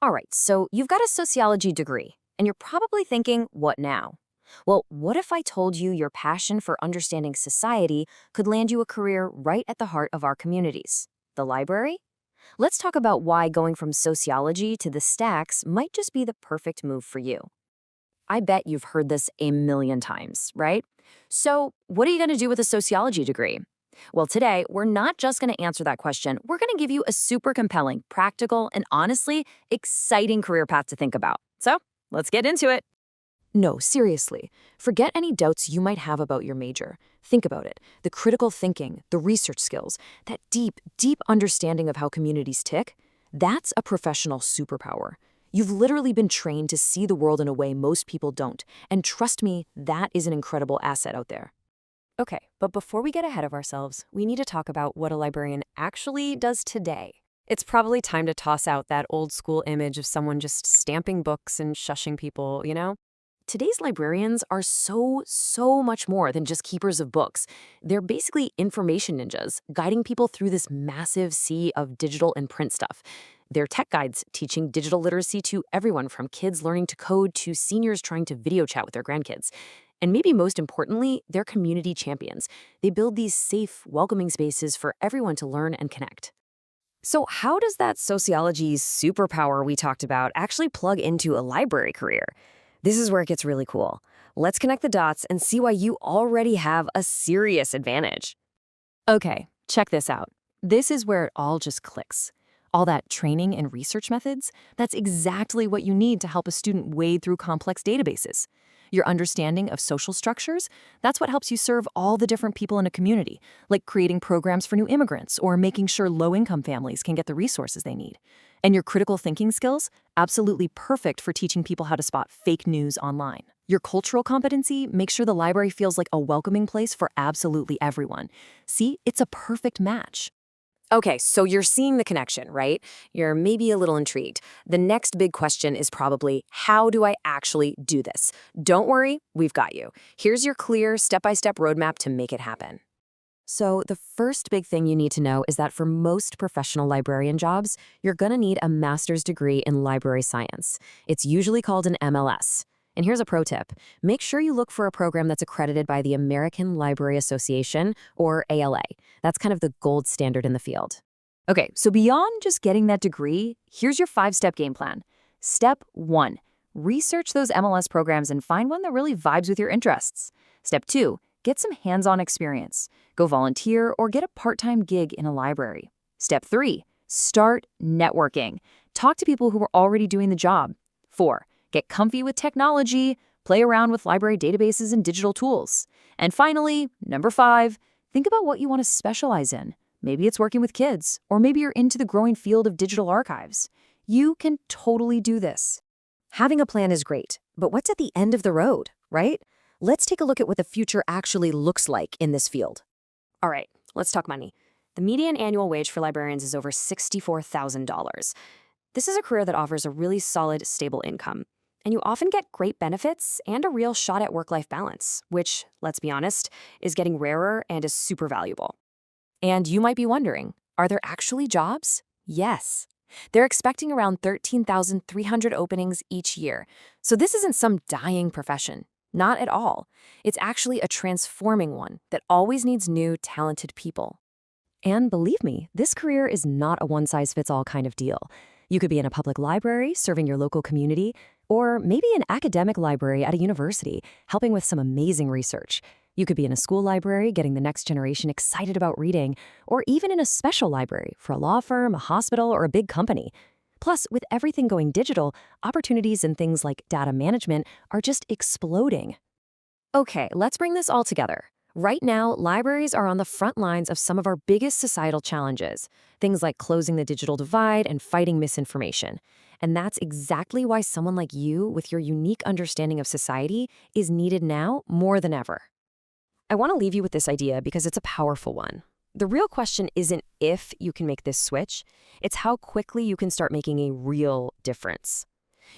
All right, so you've got a sociology degree, and you're probably thinking, what now? Well, what if I told you your passion for understanding society could land you a career right at the heart of our communities? The library? Let's talk about why going from sociology to the stacks might just be the perfect move for you. I bet you've heard this a million times, right? So, what are you going to do with a sociology degree? Well, today, we're not just going to answer that question. We're going to give you a super compelling, practical, and honestly, exciting career path to think about. So, let's get into it. No, seriously. Forget any doubts you might have about your major. Think about it. The critical thinking, the research skills, that deep, deep understanding of how communities tick, that's a professional superpower. You've literally been trained to see the world in a way most people don't. And trust me, that is an incredible asset out there. Okay, but before we get ahead of ourselves, we need to talk about what a librarian actually does today. It's probably time to toss out that old school image of someone just stamping books and shushing people, you know? Today's librarians are so much more than just keepers of books. They're basically information ninjas, guiding people through this massive sea of digital and print stuff. They're tech guides teaching digital literacy to everyone from kids learning to code to seniors trying to video chat with their grandkids. And maybe most importantly, they're community champions. They build these safe, welcoming spaces for everyone to learn and connect. So how does that sociology superpower we talked about actually plug into a library career? This is where it gets really cool. Let's connect the dots and see why you already have a serious advantage. Okay, check this out. This is where it all just clicks. All that training and research methods, that's exactly what you need to help a student wade through complex databases. Your understanding of social structures, that's what helps you serve all the different people in a community, like creating programs for new immigrants or making sure low-income families can get the resources they need. And your critical thinking skills, absolutely perfect for teaching people how to spot fake news online. Your cultural competency makes sure the library feels like a welcoming place for absolutely everyone. See, it's a perfect match. Okay, so you're seeing the connection, right? You're maybe a little intrigued. The next big question is probably, how do I actually do this? Don't worry, we've got you. Here's your clear, step-by-step roadmap to make it happen. So the first big thing you need to know is that for most professional librarian jobs, you're going to need a master's degree in library science. It's usually called an MLS. And here's a pro tip. Make sure you look for a program that's accredited by the American Library Association, or ALA. That's kind of the gold standard in the field. Okay, so beyond just getting that degree, here's your 5-step game plan. Step 1, research those MLS programs and find one that really vibes with your interests. Step 2, get some hands-on experience. Go volunteer or get a part-time gig in a library. Step 3, start networking. Talk to people who are already doing the job. 4, get comfy with technology, play around with library databases and digital tools. And finally, number 5, think about what you want to specialize in. Maybe it's working with kids, or maybe you're into the growing field of digital archives. You can totally do this. Having a plan is great, but what's at the end of the road, right? Let's take a look at what the future actually looks like in this field. All right, let's talk money. The median annual wage for librarians is over $64,000. This is a career that offers a really solid, stable income. And you often get great benefits and a real shot at work-life balance, which, let's be honest, is getting rarer and is super valuable. And you might be wondering, are there actually jobs? Yes. They're expecting around 13,300 openings each year. So this isn't some dying profession. Not at all. It's actually a transforming one that always needs new, talented people. And believe me, this career is not a one-size-fits-all kind of deal. You could be in a public library, serving your local community, or maybe an academic library at a university, helping with some amazing research. You could be in a school library, getting the next generation excited about reading, or even in a special library for a law firm, a hospital, or a big company. Plus, with everything going digital, opportunities in things like data management are just exploding. Okay, let's bring this all together. Right now, libraries are on the front lines of some of our biggest societal challenges, things like closing the digital divide and fighting misinformation. And that's exactly why someone like you, with your unique understanding of society, is needed now more than ever. I want to leave you with this idea because it's a powerful one. The real question isn't if you can make this switch, it's how quickly you can start making a real difference.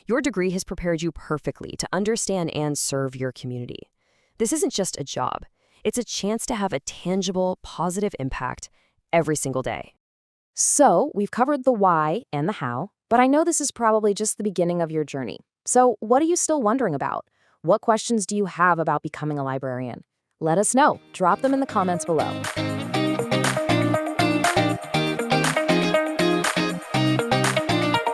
Your degree has prepared you perfectly to understand and serve your community. This isn't just a job. It's a chance to have a tangible, positive impact every single day. So we've covered the why and the how. But I know this is probably just the beginning of your journey. So, what are you still wondering about? What questions do you have about becoming a librarian? Let us know. Drop them in the comments below.